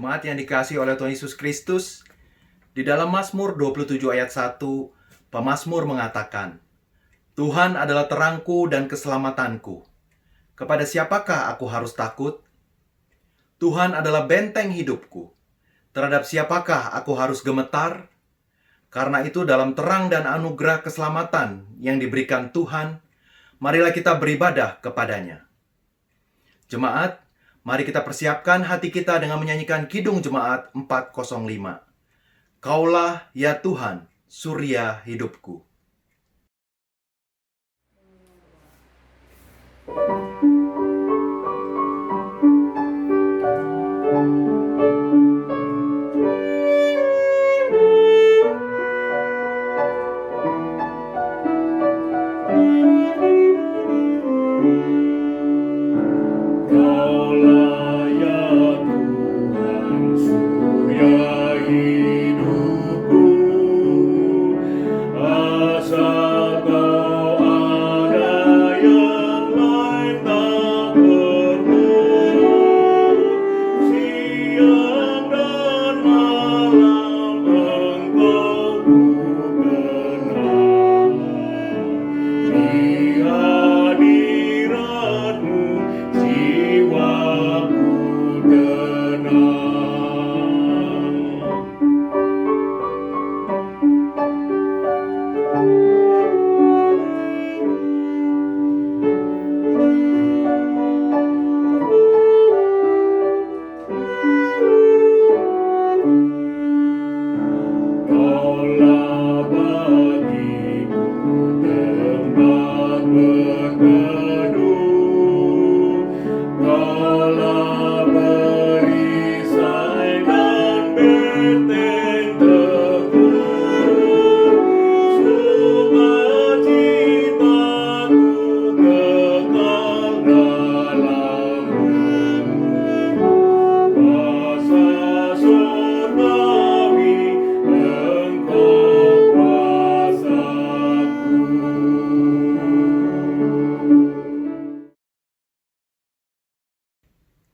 Jemaat yang dikasihi oleh Tuhan Yesus Kristus, di dalam Mazmur 27 ayat 1, pemazmur mengatakan, Tuhan adalah terangku dan keselamatanku. Kepada siapakah aku harus takut? Tuhan adalah benteng hidupku. Terhadap siapakah aku harus gemetar? Karena itu dalam terang dan anugerah keselamatan yang diberikan Tuhan, marilah kita beribadah kepadanya. Jemaat, mari kita persiapkan hati kita dengan menyanyikan Kidung Jemaat 405. Kaulah ya Tuhan, surya hidupku.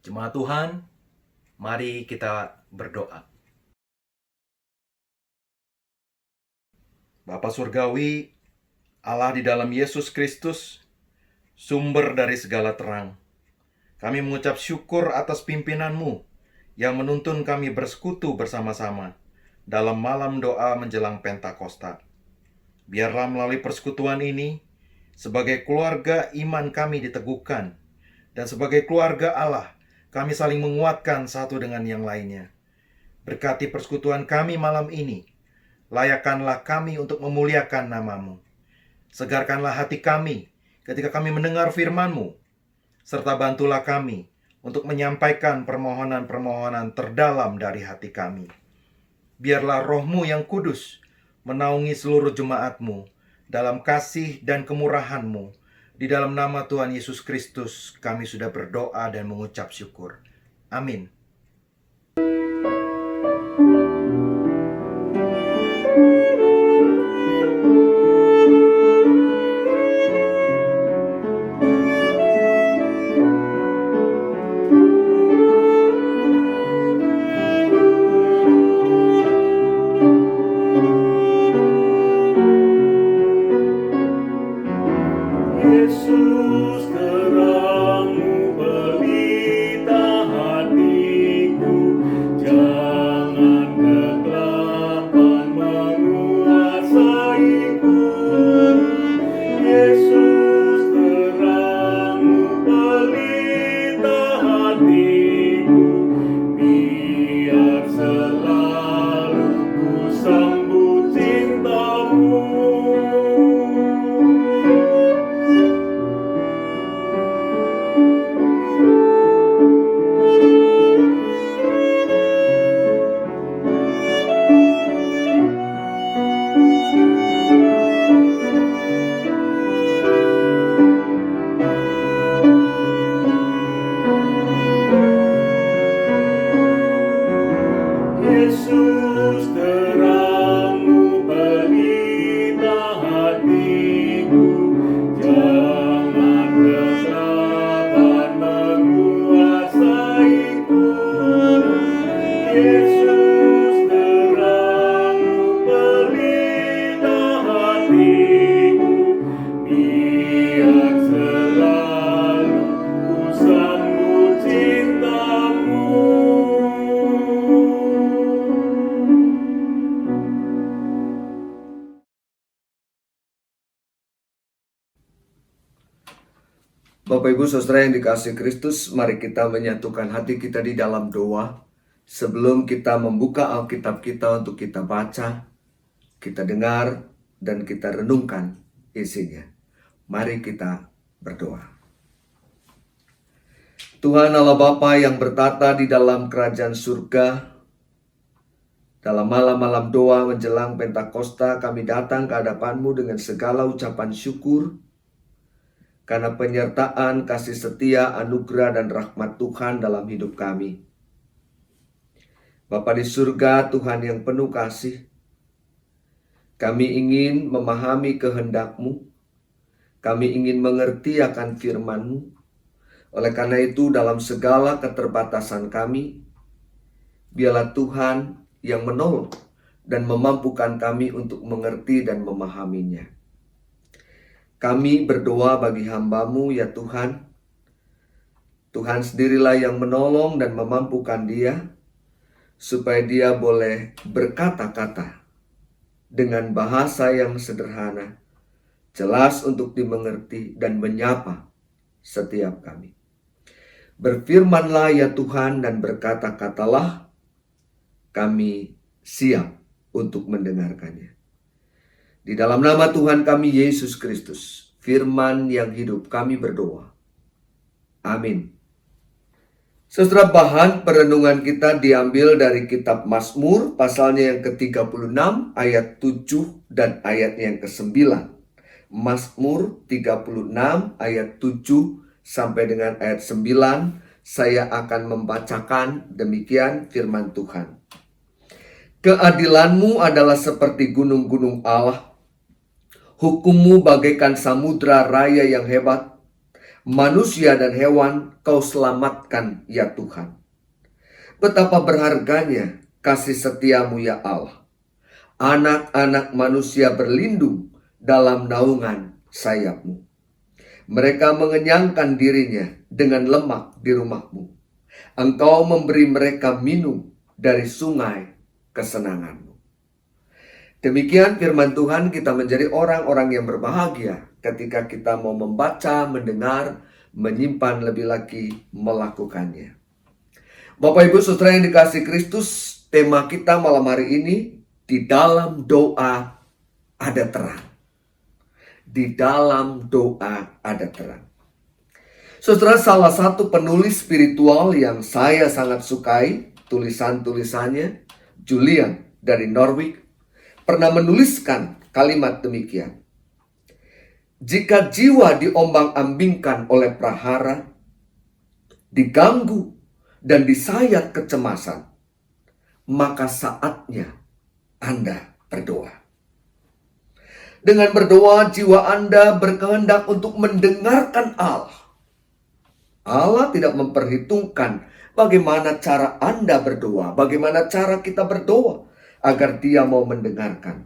Jemaat Tuhan, mari kita berdoa. Bapa Surgawi, Allah di dalam Yesus Kristus, sumber dari segala terang. Kami mengucap syukur atas pimpinan-Mu yang menuntun kami bersekutu bersama-sama dalam malam doa menjelang Pentakosta. Biarlah melalui persekutuan ini, sebagai keluarga iman kami diteguhkan, dan sebagai keluarga Allah, kami saling menguatkan satu dengan yang lainnya. Berkati persekutuan kami malam ini, layakkanlah kami untuk memuliakan nama-Mu. Segarkanlah hati kami ketika kami mendengar firman-Mu, serta bantulah kami untuk menyampaikan permohonan-permohonan terdalam dari hati kami. Biarlah Roh-Mu yang kudus menaungi seluruh jemaat-Mu dalam kasih dan kemurahan-Mu. Di dalam nama Tuhan Yesus Kristus kami sudah berdoa dan mengucap syukur. Amin. Yesus terang-Mu pelita hati. Bapak Ibu Saudara yang dikasihi Kristus, mari kita menyatukan hati kita di dalam doa. Sebelum kita membuka Alkitab kita untuk kita baca, kita dengar, dan kita renungkan isinya. Mari kita berdoa. Tuhan Allah Bapa yang bertata di dalam kerajaan surga, dalam malam-malam doa menjelang Pentakosta, kami datang ke hadapan-Mu dengan segala ucapan syukur, karena penyertaan, kasih setia, anugerah, dan rahmat Tuhan dalam hidup kami. Bapa di surga, Tuhan yang penuh kasih, kami ingin memahami kehendak-Mu, kami ingin mengerti akan firman-Mu. Oleh karena itu, dalam segala keterbatasan kami, biarlah Tuhan yang menolong dan memampukan kami untuk mengerti dan memahaminya. Kami berdoa bagi hamba-Mu, ya Tuhan. Tuhan sendirilah yang menolong dan memampukan dia, supaya dia boleh berkata-kata dengan bahasa yang sederhana, jelas untuk dimengerti dan menyapa setiap kami. Berfirmanlah ya Tuhan dan berkata-katalah, kami siap untuk mendengarkannya. Di dalam nama Tuhan kami Yesus Kristus, firman yang hidup, kami berdoa. Amin. Saudara, bahan perenungan kita diambil dari kitab Mazmur, pasalnya yang ke-36, ayat 7 dan ayat yang ke-9. Mazmur 36 ayat 7 sampai dengan ayat 9, saya akan membacakan demikian firman Tuhan. Keadilan-Mu adalah seperti gunung-gunung Allah, hukum-Mu bagaikan samudra raya yang hebat. Manusia dan hewan Kau selamatkan ya Tuhan. Betapa berharganya kasih setia-Mu ya Allah. Anak-anak manusia berlindung dalam naungan sayap-Mu. Mereka mengenyangkan dirinya dengan lemak di rumah-Mu. Engkau memberi mereka minum dari sungai kesenangan-Mu. Demikian firman Tuhan, kita menjadi orang-orang yang berbahagia ketika kita mau membaca, mendengar, menyimpan, lebih lagi melakukannya. Bapak Ibu Saudara yang dikasihi Kristus, tema kita malam hari ini, di dalam doa ada terang. Di dalam doa ada terang. Saudara, salah satu penulis spiritual yang saya sangat sukai tulisan-tulisannya, Julian dari Norwich, pernah menuliskan kalimat demikian. Jika jiwa diombang-ambingkan oleh prahara, diganggu dan disayat kecemasan, maka saatnya Anda berdoa. Dengan berdoa, jiwa Anda berkehendak untuk mendengarkan Allah. Allah tidak memperhitungkan bagaimana cara Anda berdoa, bagaimana cara kita berdoa, agar Dia mau mendengarkan.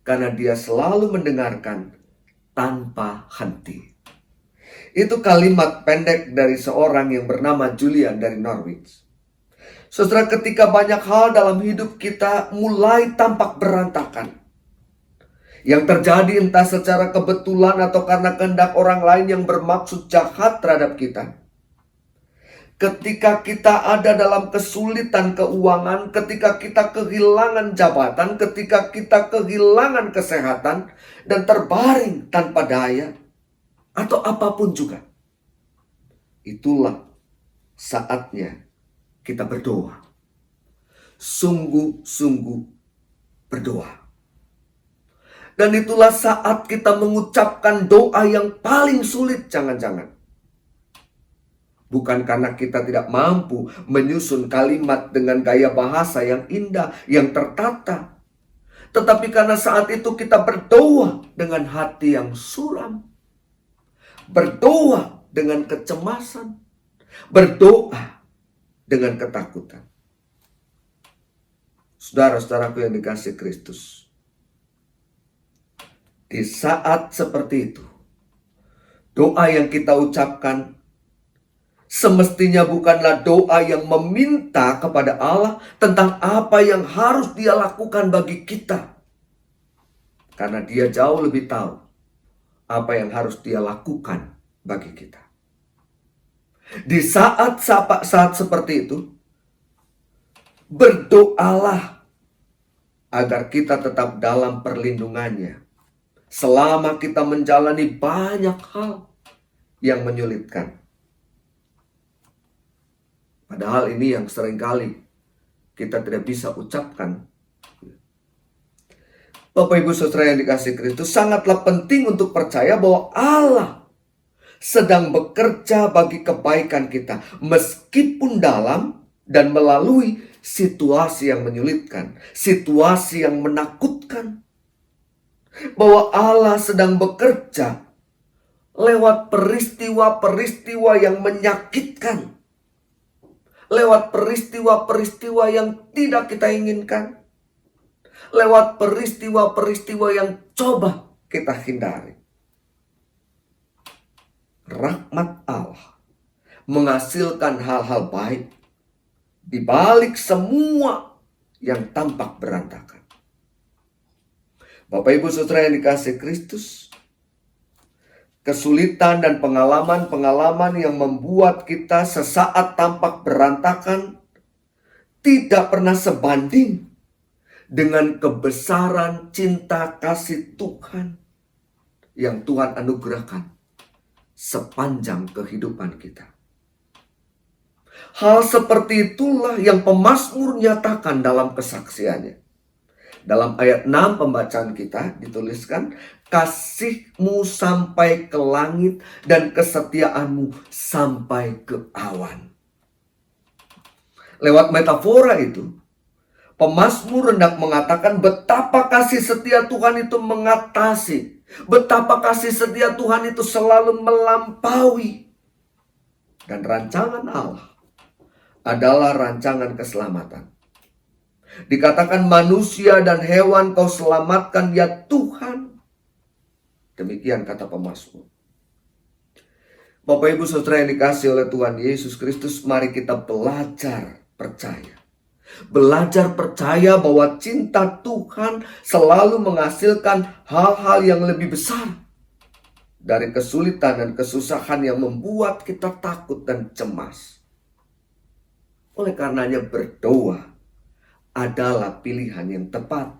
Karena Dia selalu mendengarkan tanpa henti. Itu kalimat pendek dari seorang yang bernama Julian dari Norwich. Saudara, ketika banyak hal dalam hidup kita mulai tampak berantakan, yang terjadi entah secara kebetulan atau karena kehendak orang lain yang bermaksud jahat terhadap kita. Ketika kita ada dalam kesulitan keuangan, ketika kita kehilangan jabatan, ketika kita kehilangan kesehatan, dan terbaring tanpa daya, atau apapun juga. Itulah saatnya kita berdoa. Sungguh-sungguh berdoa. Dan itulah saat kita mengucapkan doa yang paling sulit, jangan-jangan. Bukan karena kita tidak mampu menyusun kalimat dengan gaya bahasa yang indah, yang tertata. Tetapi karena saat itu kita berdoa dengan hati yang suram. Berdoa dengan kecemasan. Berdoa dengan ketakutan. Saudara-saudaraku yang dikasihi Kristus, di saat seperti itu, doa yang kita ucapkan semestinya bukanlah doa yang meminta kepada Allah tentang apa yang harus Dia lakukan bagi kita. Karena Dia jauh lebih tahu apa yang harus Dia lakukan bagi kita. Di saat seperti itu, berdoalah agar kita tetap dalam perlindungannya selama kita menjalani banyak hal yang menyulitkan. Padahal ini yang seringkali kita tidak bisa ucapkan. Bapak Ibu Saudara yang dikasihi Kristus, sangatlah penting untuk percaya bahwa Allah sedang bekerja bagi kebaikan kita, meskipun dalam dan melalui situasi yang menyulitkan, situasi yang menakutkan. Bahwa Allah sedang bekerja lewat peristiwa-peristiwa yang menyakitkan, lewat peristiwa-peristiwa yang tidak kita inginkan, lewat peristiwa-peristiwa yang coba kita hindari. Rahmat Allah menghasilkan hal-hal baik di balik semua yang tampak berantakan. Bapak Ibu Saudara yang dikasihi Kristus, kesulitan dan pengalaman-pengalaman yang membuat kita sesaat tampak berantakan tidak pernah sebanding dengan kebesaran cinta kasih Tuhan yang Tuhan anugerahkan sepanjang kehidupan kita. Hal seperti itulah yang pemazmur nyatakan dalam kesaksiannya. Dalam ayat 6 pembacaan kita dituliskan, kasih-Mu sampai ke langit dan kesetiaan-Mu sampai ke awan. Lewat metafora itu, pemazmur hendak mengatakan betapa kasih setia Tuhan itu mengatasi, betapa kasih setia Tuhan itu selalu melampaui. Dan rancangan Allah adalah rancangan keselamatan. Dikatakan manusia dan hewan Kau selamatkan ya Tuhan. Demikian kata pemazmur. Bapak Ibu Saudara yang dikasihi oleh Tuhan Yesus Kristus, mari kita belajar percaya. Belajar percaya bahwa cinta Tuhan selalu menghasilkan hal-hal yang lebih besar dari kesulitan dan kesusahan yang membuat kita takut dan cemas. Oleh karenanya berdoa adalah pilihan yang tepat,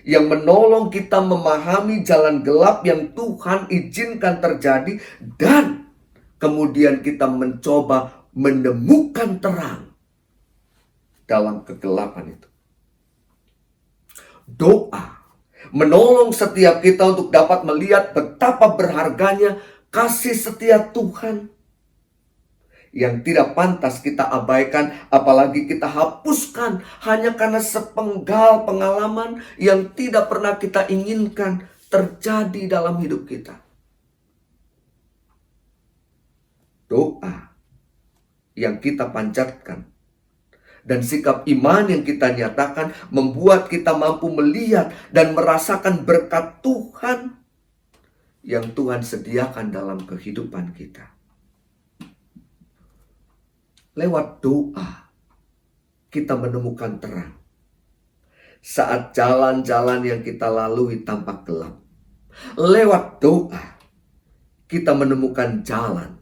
yang menolong kita memahami jalan gelap yang Tuhan izinkan terjadi, dan kemudian kita mencoba menemukan terang dalam kegelapan itu. Doa menolong setiap kita untuk dapat melihat betapa berharganya kasih setia Tuhan yang tidak pantas kita abaikan, apalagi kita hapuskan hanya karena sepenggal pengalaman yang tidak pernah kita inginkan terjadi dalam hidup kita. Doa yang kita panjatkan dan sikap iman yang kita nyatakan membuat kita mampu melihat dan merasakan berkat Tuhan yang Tuhan sediakan dalam kehidupan kita. Lewat doa, kita menemukan terang. Saat jalan-jalan yang kita lalui tampak gelap, lewat doa, kita menemukan jalan.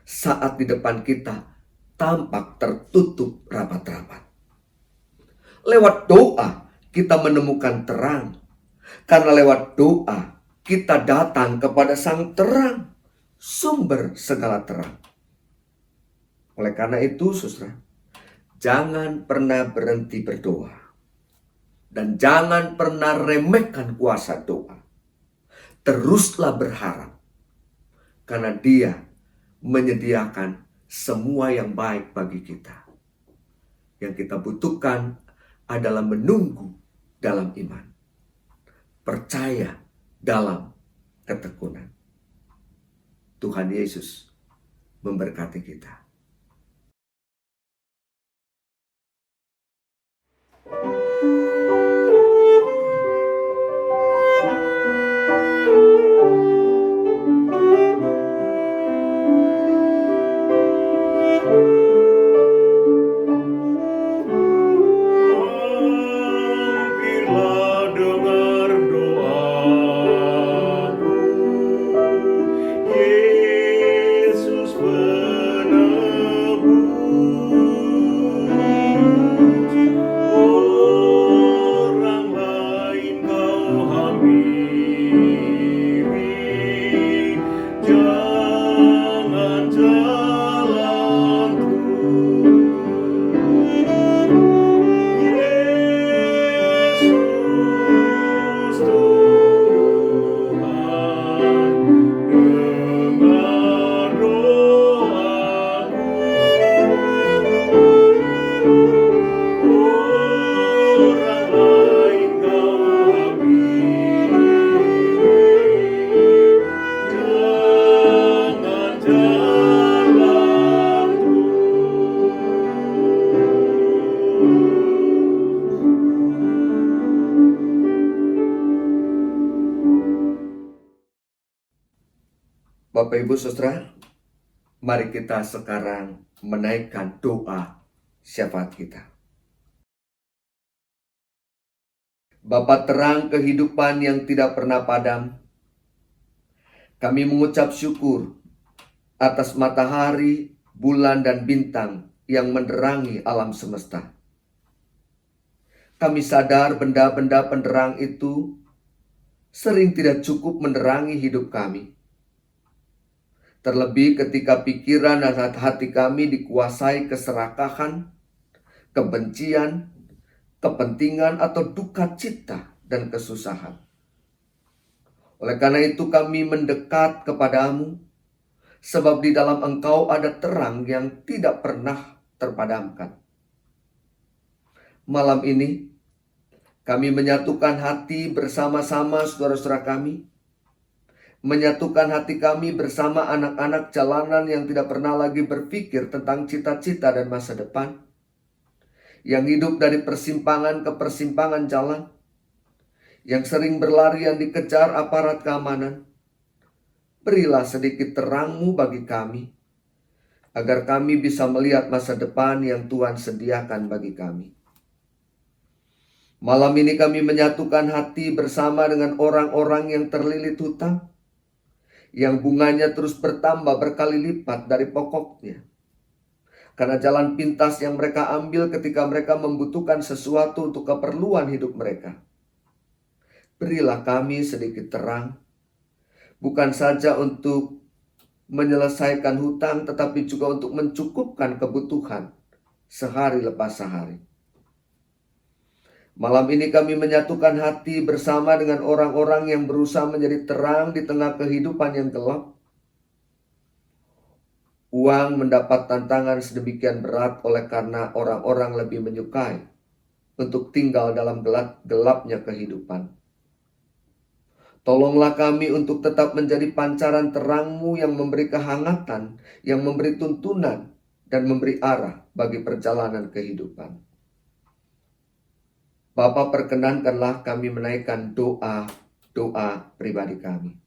Saat di depan kita tampak tertutup rapat-rapat, lewat doa, kita menemukan terang. Karena lewat doa, kita datang kepada Sang Terang, sumber segala terang. Oleh karena itu, saudara, jangan pernah berhenti berdoa. Dan jangan pernah remehkan kuasa doa. Teruslah berharap. Karena Dia menyediakan semua yang baik bagi kita. Yang kita butuhkan adalah menunggu dalam iman. Percaya dalam ketekunan. Tuhan Yesus memberkati kita. Hampirlah dengar doaku, Yesus Bapak Ibu Saudara, mari kita sekarang menaikkan doa syafaat kita. Bapa terang kehidupan yang tidak pernah padam, kami mengucap syukur atas matahari, bulan, dan bintang yang menerangi alam semesta. Kami sadar benda-benda penerang itu sering tidak cukup menerangi hidup kami. Terlebih ketika pikiran dan hati kami dikuasai keserakahan, kebencian, kepentingan, atau duka cita dan kesusahan. Oleh karena itu kami mendekat kepadamu, sebab di dalam Engkau ada terang yang tidak pernah terpadamkan. Malam ini, kami menyatukan hati bersama-sama saudara-saudara kami, menyatukan hati kami bersama anak-anak jalanan yang tidak pernah lagi berpikir tentang cita-cita dan masa depan, yang hidup dari persimpangan ke persimpangan jalan, yang sering berlarian dikejar aparat keamanan. Berilah sedikit terang-Mu bagi kami, agar kami bisa melihat masa depan yang Tuhan sediakan bagi kami. Malam ini kami menyatukan hati bersama dengan orang-orang yang terlilit hutang, yang bunganya terus bertambah berkali lipat dari pokoknya, karena jalan pintas yang mereka ambil ketika mereka membutuhkan sesuatu untuk keperluan hidup mereka. Berilah kami sedikit terang, bukan saja untuk menyelesaikan hutang, tetapi juga untuk mencukupkan kebutuhan sehari lepas sehari. Malam ini kami menyatukan hati bersama dengan orang-orang yang berusaha menjadi terang di tengah kehidupan yang gelap. Uang mendapat tantangan sedemikian berat oleh karena orang-orang lebih menyukai untuk tinggal dalam gelapnya kehidupan. Tolonglah kami untuk tetap menjadi pancaran terang-Mu yang memberi kehangatan, yang memberi tuntunan, dan memberi arah bagi perjalanan kehidupan. Bapa, perkenankanlah kami menaikkan doa pribadi kami.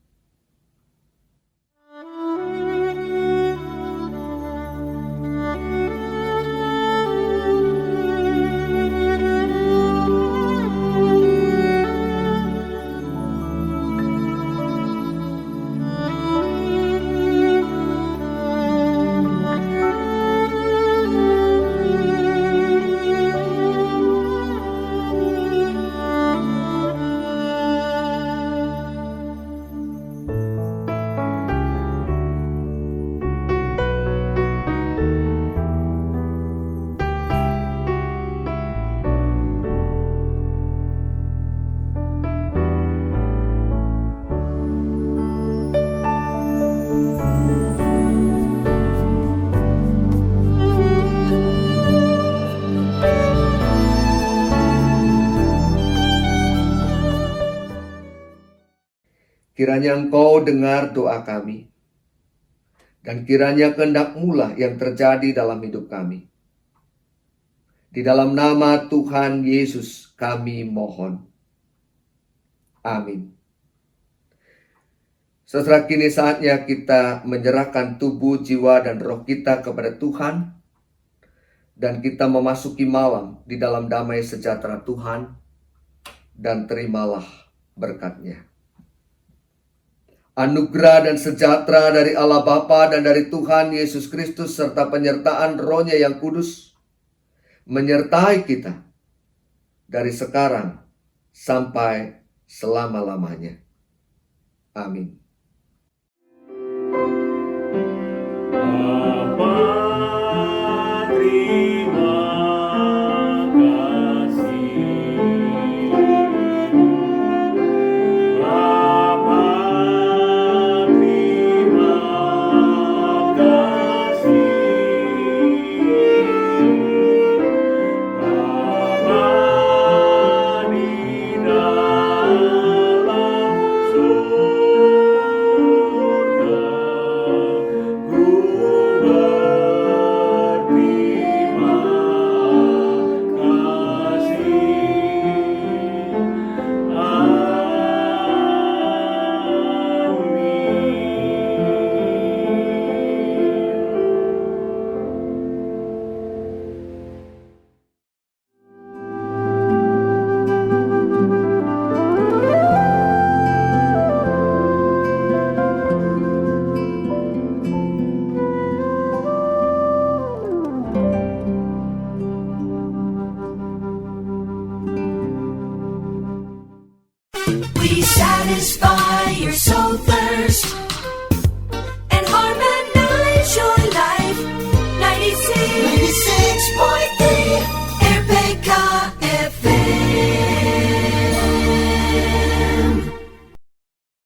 Kiranya Engkau dengar doa kami, dan kiranya kehendak-Mu lah yang terjadi dalam hidup kami. Di dalam nama Tuhan Yesus kami mohon. Amin. Saudara, kini saatnya kita menyerahkan tubuh, jiwa, dan roh kita kepada Tuhan, dan kita memasuki malam di dalam damai sejahtera Tuhan, dan terimalah berkat-Nya. Anugerah dan sejahtera dari Allah Bapa dan dari Tuhan Yesus Kristus serta penyertaan Roh-Nya yang kudus menyertai kita dari sekarang sampai selama-lamanya. Amin. Bapa, terima kasih. Bapa, terima kasih. Bapa di dalam surga. satisfy your soul thirst.